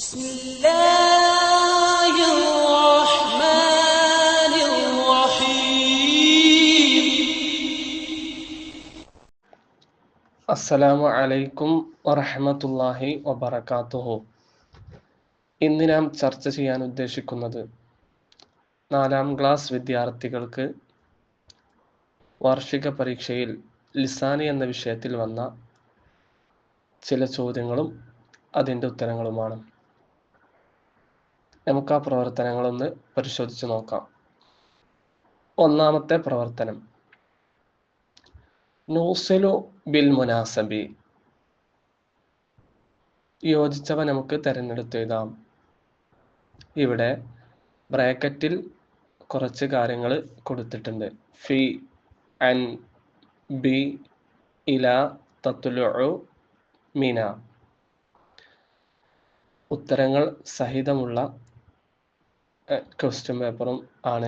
بسم الله الرحمن الرحيم. അസ്സലാമു അലൈക്കും വറഹ്മത്തുള്ളാഹി വബറകാതുഹു. ഇന്ന് നാം ചർച്ച ചെയ്യാൻ ഉദ്ദേശിക്കുന്നത് 4ാം ക്ലാസ് വിദ്യാർത്ഥികൾക്ക് വാർഷിക പരീക്ഷയിൽ ലിസാനി എന്ന വിഷയത്തിൽ വന്ന ചില ചോദ്യങ്ങളും അതിൻ്റെ ഉത്തരങ്ങളുമാണ്. നമുക്ക് ആ പ്രവർത്തനങ്ങളൊന്ന് പരിശോധിച്ച് നോക്കാം. ഒന്നാമത്തെ പ്രവർത്തനം, നൂസിലു ബിൽ മുനാസബി. യോജിച്ചവ നമുക്ക് തിരഞ്ഞെടുത്ത് എഴുതാം. ഇവിടെ ബ്രാക്കറ്റിൽ കുറച്ച് കാര്യങ്ങൾ കൊടുത്തിട്ടുണ്ട്. ഫി, അൻ, ബി, ഇല, തത്ലുഉ, മിന. ഉത്തരങ്ങൾ സഹിതമുള്ള ക്വസ്റ്റ്യൻ പേപ്പറും ആണ്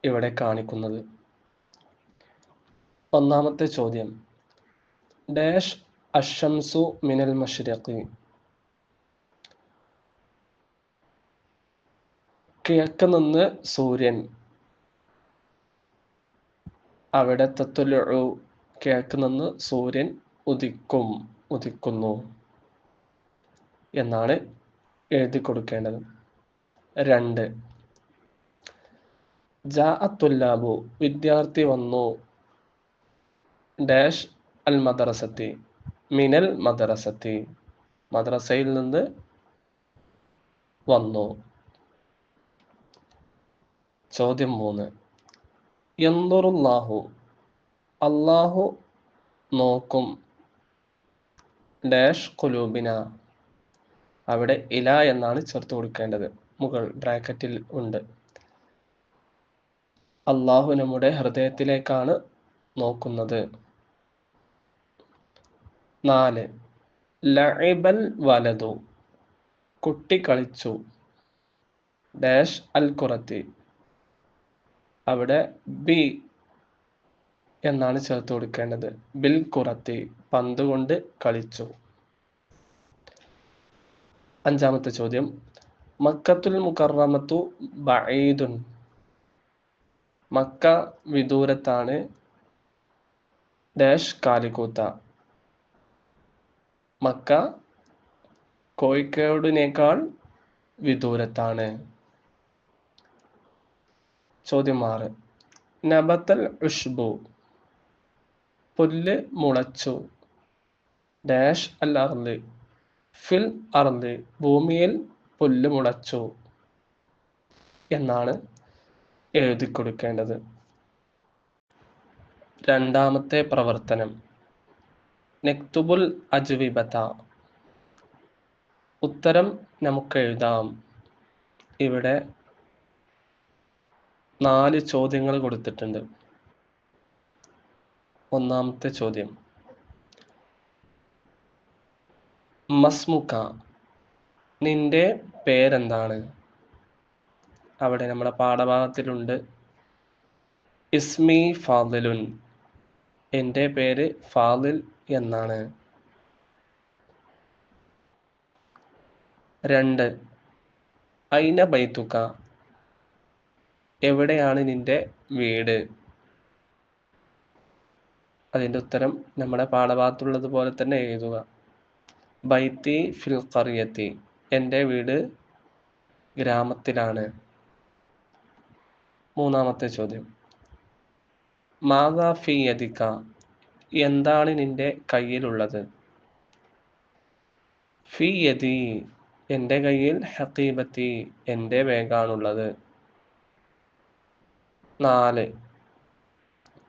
ഇവിടെ കാണിക്കുന്നത്. ഒന്നാമത്തെ ചോദ്യം, ഡാഷ് അഷംസു മിനൽ മഷ്രിഖി. കിഴക്ക് നിന്ന് സൂര്യൻ, അവിടെ തത്ലുഉ, കിഴക്ക് നിന്ന് സൂര്യൻ ഉദിക്കുന്നു എന്നാണ് എഴുതി കൊടുക്കേണ്ടത്. 2, ജാഅ തുല്ലാബു, വിദ്യാർത്ഥി വന്നു, ഡാഷ് അൽ മദ്രസത്തി, മിനൽ മദ്രസത്തി, മദ്രസയിൽ നിന്ന് വന്നു. ചോദ്യം 3, യൻദുറുല്ലാഹു, അല്ലാഹു നോക്കും, ഡാഷ് ഖുലൂബിന, അവിടെ ഇല എന്നാണ് ചേർത്ത് കൊടുക്കേണ്ടത്. മുകൾ ബ്രാക്കറ്റിൽ ഉണ്ട്. അല്ലാഹു നമ്മുടെ ഹൃദയത്തിലേക്കാണ് നോക്കുന്നത്. 4, ലഇബൽ വലതു, കുട്ടി കളിച്ചു, ഡാഷ് അൽ ഖുറത്തി, അവിടെ ബി എന്നാണ് ചേർത്ത് കൊടുക്കേണ്ടത്. ബിൽ ഖുറത്തി, പന്ത് കൊണ്ട് കളിച്ചു. 5ാമത്തെ ചോദ്യം, മക്കത്തുൽ മുകറമത്തു ബഈദുൻ, മക്ക വിദൂരത്താണ്, ഡാഷ് കാലിക്കൂത്ത, മക്ക കോഴിക്കോടിനേക്കാൾ വിദൂരത്താണ്. ചോദ്യം 6, നബത്തൽ ഉഷ്ബു, പുല്ല് മുളച്ചു, ഡാഷ് അൽ അർള്, ഫിൽ അർള്, ഭൂമിയിൽ പുല്ല് മുളച്ചു എന്നാണ് എഴുതി കൊടുക്കേണ്ടത്. 2ാമത്തെ പ്രവർത്തനം, നക്തുബുൽ അജ്വിബത, ഉത്തരം നമുക്ക് എഴുതാം. ഇവിടെ 4 ചോദ്യങ്ങൾ കൊടുത്തിട്ടുണ്ട്. ഒന്നാമത്തെ ചോദ്യം, മസ്മുക, നിന്റെ പേരെന്താണ്? അവിടെ നമ്മുടെ പാഠഭാഗത്തിലുണ്ട്, ഇസ്മി ഫാദിലുൻ, എൻ്റെ പേര് ഫാദിൽ എന്നാണ്. 2, ഐന ബൈതുക, എവിടെയാണ് നിന്റെ വീട്? അതിൻ്റെ ഉത്തരം നമ്മുടെ പാഠഭാഗത്തുള്ളത് പോലെ തന്നെ എഴുതുക. ബൈത്തി ഫിൽ ഖറിയത്തി, എൻ്റെ വീട് ഗ്രാമത്തിലാണ്. 3ാമത്തെ ചോദ്യം, മാദാ ഫി യദിക, എന്താണ് നിന്റെ കയ്യിലുള്ളത്? ഫി യദി, എൻ്റെ കയ്യിൽ ഹഖീബത്തി, എൻ്റെ ബാഗാണുള്ളത്. 4,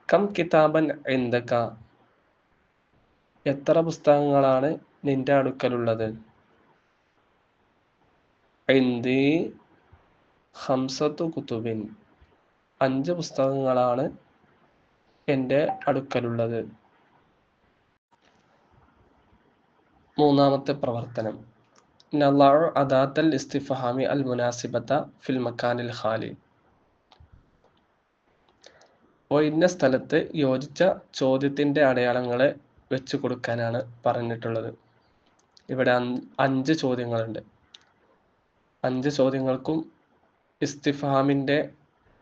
കം കിതാബൻ ഇൻദക, എത്ര പുസ്തകങ്ങളാണ് നിന്റെ അടുക്കലുള്ളത്? ഇൻദി ഖംസത്തു കുതുബിൻ, 5 പുസ്തകങ്ങളാണ് എൻ്റെ അടുക്കലുള്ളത്. 3ാമത്തെ പ്രവർത്തനം, നളഉ അദാത്തൽ ഇസ്തിഫഹാമി അൽ മുനാസിബത ഫിൽ മക്കാനിൽ ഖാലി, ഒഴിഞ്ഞ സ്ഥലത്ത് യോജിച്ച ചോദ്യത്തിൻ്റെ അടയാളങ്ങളെ വെച്ച് കൊടുക്കാനാണ് പറഞ്ഞിട്ടുള്ളത്. ഇവിടെ 5 ചോദ്യങ്ങളുണ്ട്. 5 ചോദ്യങ്ങൾക്കും ഇസ്തിഫാമിൻ്റെ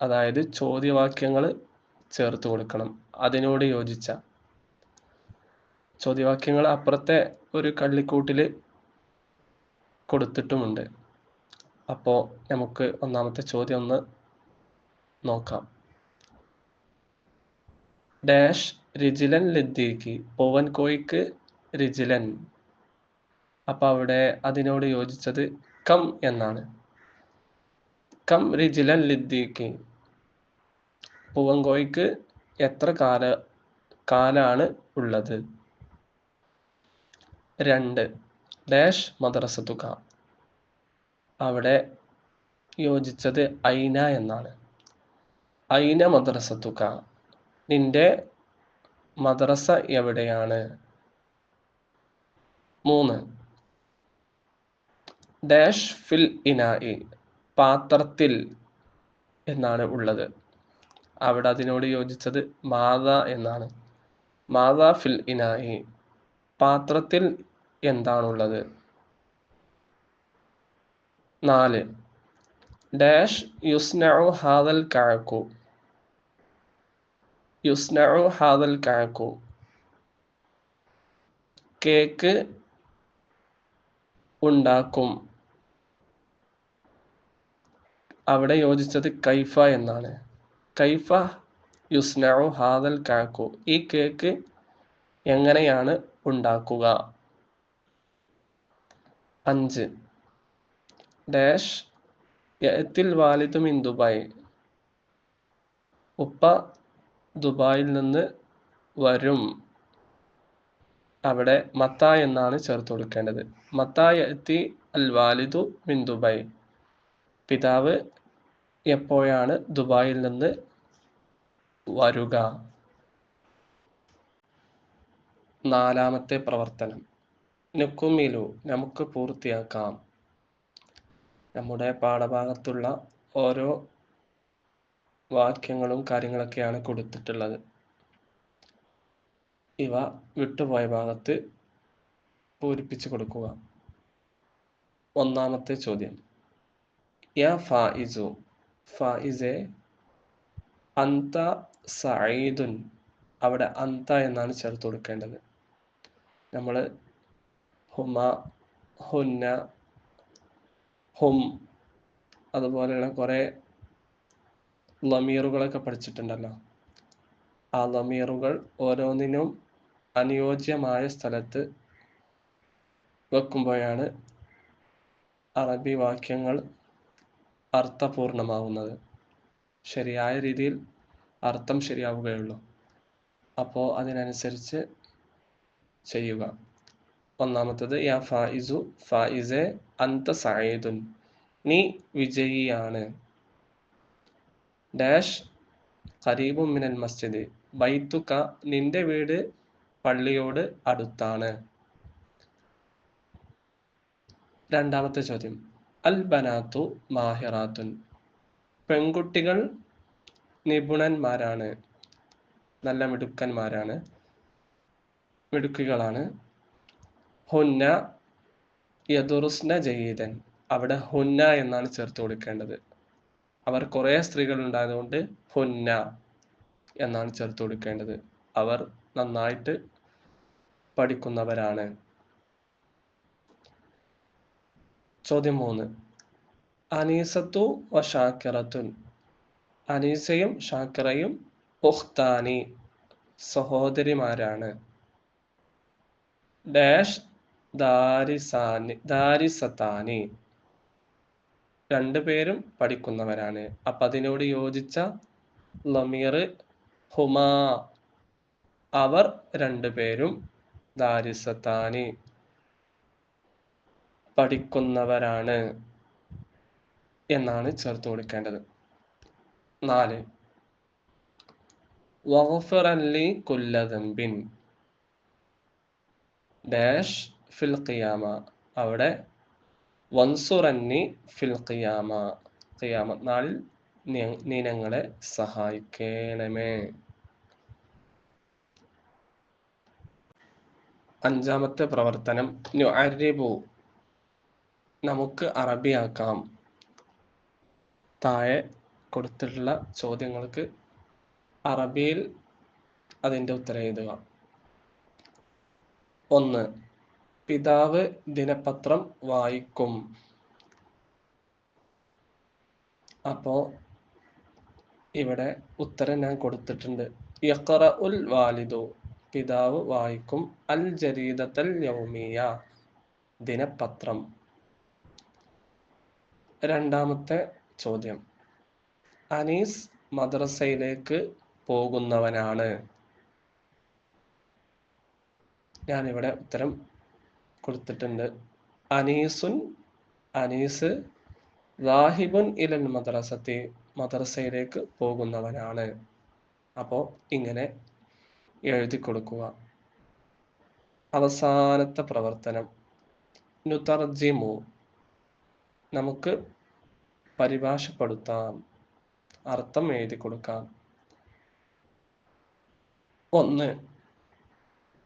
അതായത് ചോദ്യവാക്യങ്ങൾ ചേർത്ത് കൊടുക്കണം. അതിനോട് യോജിച്ച ചോദ്യവാക്യങ്ങൾ അപ്പുറത്തെ ഒരു കള്ളിക്കൂട്ടിൽ കൊടുത്തിട്ടുമുണ്ട്. അപ്പോൾ നമുക്ക് ഒന്നാമത്തെ ചോദ്യം ഒന്ന് നോക്കാം. ഡാഷ് റിജിലൻ ലദ്ദീക്ക്, പൂവൻ കോഴിക്ക് റിജിലൻ. അപ്പോൾ അവിടെ അതിനോട് യോജിച്ചത് കം എന്നാണ്. കം റിജിലൻ ലദ്ദീക്ക്, പൂവൻ കോഴിക്ക് എത്ര കാലാണ് ഉള്ളത്. 2 ഡാഷ് മദ്രസത്തുക, അവിടെ യോജിച്ചത് ഐന എന്നാണ്. ഐന മദ്രസത്തുക, നിന്റെ മദ്രസ എവിടെയാണ്. 3 ഡാഷ് ഫിൽ ഇനായി, പാത്രത്തിൽ എന്നാണ് ഉള്ളത്. അവിടെ അതിനോട് യോജിച്ചത് മാത എന്നാണ്. മാത ഫിൽ ഇനായി, പാത്രത്തിൽ എന്താണുള്ളത്. 4 ഡാഷ് യുസ്നഉ ഹാദൽ കഅകു, യുസ്നഉ ഹാദൽ കഅകു, കേക്ക് ഉണ്ടാക്കും. അവിടെ യോജിച്ചത് കൈഫ എന്നാണ്. കൈഫ യുസ്നഉ ഹാദൽ കഅകു, ഈ കേക്ക് എങ്ങനെയാണ് ഉണ്ടാക്കുക. 5 ഡാഷ് യഅത്തിൽ വാലിദു മിൻ ദുബായ്, ഉപ്പ ദുബായിൽ നിന്ന് വരും. അവിടെ മത്ത എന്നാണ് ചേർത്ത് കൊടുക്കേണ്ടത്. മത്ത യഅതി അൽ വാലിദു മിൻ ദുബായ്, പിതാവ് എപ്പോഴാണ് ദുബായിൽ നിന്ന് വരുക. 4ാമത്തെ പ്രവർത്തനം നുക്കുമിലു, നമുക്ക് പൂർത്തിയാക്കാം. നമ്മുടെ പാഠഭാഗത്തുള്ള ഓരോ വാക്യങ്ങളും കാര്യങ്ങളൊക്കെയാണ് കൊടുത്തിട്ടുള്ളത്. ഇവ വിട്ടുപോയ ഭാഗത്ത് പൂരിപ്പിച്ചു കൊടുക്കുക. 1ാമത്തെ ചോദ്യം, യാ ഫായിസു, ഫായിസെ അന്ത സഈദുൻ, അവിടെ അന്ത എന്നാണ് ചേർത്ത് കൊടുക്കേണ്ടത്. നമ്മൾ ഹുമ, ഹുന്ന, ഹും അതുപോലെയുള്ള കുറേ ലമീറുകളൊക്കെ പഠിച്ചിട്ടുണ്ടല്ലോ. ആ ലമീറുകൾ ഓരോന്നിനും അനുയോജ്യമായ സ്ഥലത്ത് വെക്കുമ്പോഴാണ് അറബി വാക്യങ്ങൾ അർത്ഥപൂർണമാവുന്നത്. ശരിയായ രീതിയിൽ അർത്ഥം ശരിയാവുകയുള്ളൂ. അപ്പോൾ അതിനനുസരിച്ച് ചെയ്യുക. 1ാമത്തേത് യാ ഫായിസു, ഫായിസെ അന്ത സഈദുൻ, നീ വിജയിയാണ്. ഡാഷ് ഖരീബു മിനൽ മസ്ജിദ്, ബൈത്തുക, നിന്റെ വീട് പള്ളിയോട് അടുത്താണ്. 2ാമത്തെ ചോദ്യം, അൽ ബനാത്തു മാഹിറാത്തുൻ, പെൺകുട്ടികൾ നിപുണന്മാരാണ്, നല്ല മിടുക്കന്മാരാണ്, മിടുക്കികളാണ്. ഹുന്ന യദുറുസ്ന ജയ്യിദൻ, അവിടെ ഹുന്ന എന്നാണ് ചേർത്ത് കൊടുക്കേണ്ടത്. അവർ കുറേ സ്ത്രീകൾ ഉണ്ടായതുകൊണ്ട് ഹുന്ന എന്നാണ് ചേർത്ത് കൊടുക്കേണ്ടത്. അവർ നന്നായിട്ട് പഠിക്കുന്നവരാണ്. ചോദ്യം 3 അനീസത്തു വ ഷാക്കിറത്തുൻ, അനീസയും ഷാക്കിറയും ഉഖ്താനി, സഹോദരിമാരാണ്. ഡാഷ് ദാരിസത്താനി, 2 പേരും പഠിക്കുന്നവരാണ്. അപ്പം അതിനോട് യോജിച്ച ലമീർ ഹുമാ, അവർ 2 പേരും ദാരിസത്താനി, പഠിക്കുന്നവരാണ് എന്നാണ് ചേർത്ത് കൊടുക്കേണ്ടത്. 4 വഗ്ഫിർ ലി കുല്ല ദംബിൻ, ഡാഷ് ഫിൽ ഖിയാമ, അവിടെ വൻസുറന്നി ഫിൽ ഖിയാമ, ഖിയാമത്ത് നാളിൽ നീ ഞങ്ങളെ സഹായിക്കണമേ. 5ാമത്തെ പ്രവർത്തനം നുഅരിബു, നമുക്ക് അറബിയാക്കാം. താഴെ കൊടുത്തിട്ടുള്ള ചോദ്യങ്ങൾക്ക് അറബിയിൽ അതിൻ്റെ ഉത്തരം എഴുതുക. 1. പിതാവ് ദിനപത്രം വായിക്കും. അപ്പോൾ ഇവിടെ ഉത്തരം ഞാൻ കൊടുത്തിട്ടുണ്ട്. യഖറഉൽ വാലിദു, പിതാവ് വായിക്കും. അൽ ജരീദത്തൽ യൗമിയ, ദിനപത്രം. രണ്ടാമത്തെ ചോദ്യം, അനീസ് മദ്രസയിലേക്ക് പോകുന്നവനാണ്. ഞാനിവിടെ ഉത്തരം കൊടുത്തിട്ടുണ്ട്. അനീസ് റാഹിബുൻ ഇലൽ മദ്രസത്തി, മദ്രസയിലേക്ക് പോകുന്നവനാണ്. അപ്പോൾ ഇങ്ങനെ എഴുതി കൊടുക്കുക. അവസാനത്തെ പ്രവർത്തനം, നുതർജിമു, നമുക്ക് പരിഭാഷപ്പെടുത്താം, അർത്ഥം എഴുതി കൊടുക്കാം. 1.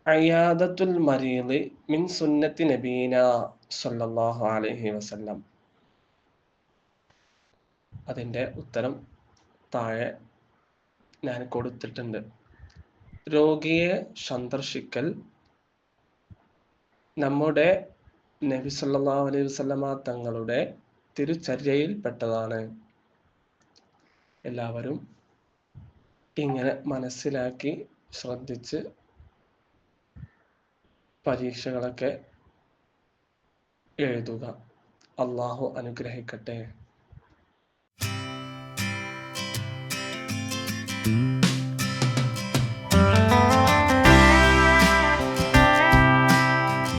അയാദത്തുൽ മരീദ് മിൻ സുന്നത്തി നബീന സല്ലല്ലാഹു അലൈഹി വസല്ലം. അതിൻ്റെ ഉത്തരം താഴെ ഞാൻ കൊടുത്തിട്ടുണ്ട്. രോഗിയെ സന്ദർശിക്കൽ നമ്മുടെ നബി സല്ലല്ലാഹു അലൈഹി വസല്ലമ തങ്ങളുടെ തിരുചര്യയിൽപ്പെട്ടതാണ്. എല്ലാവരും ഇങ്ങനെ മനസ്സിലാക്കി ശ്രദ്ധിച്ച് പരീക്ഷകളൊക്കെ എഴുതുക. അല്ലാഹു അനുഗ്രഹിക്കട്ടെ.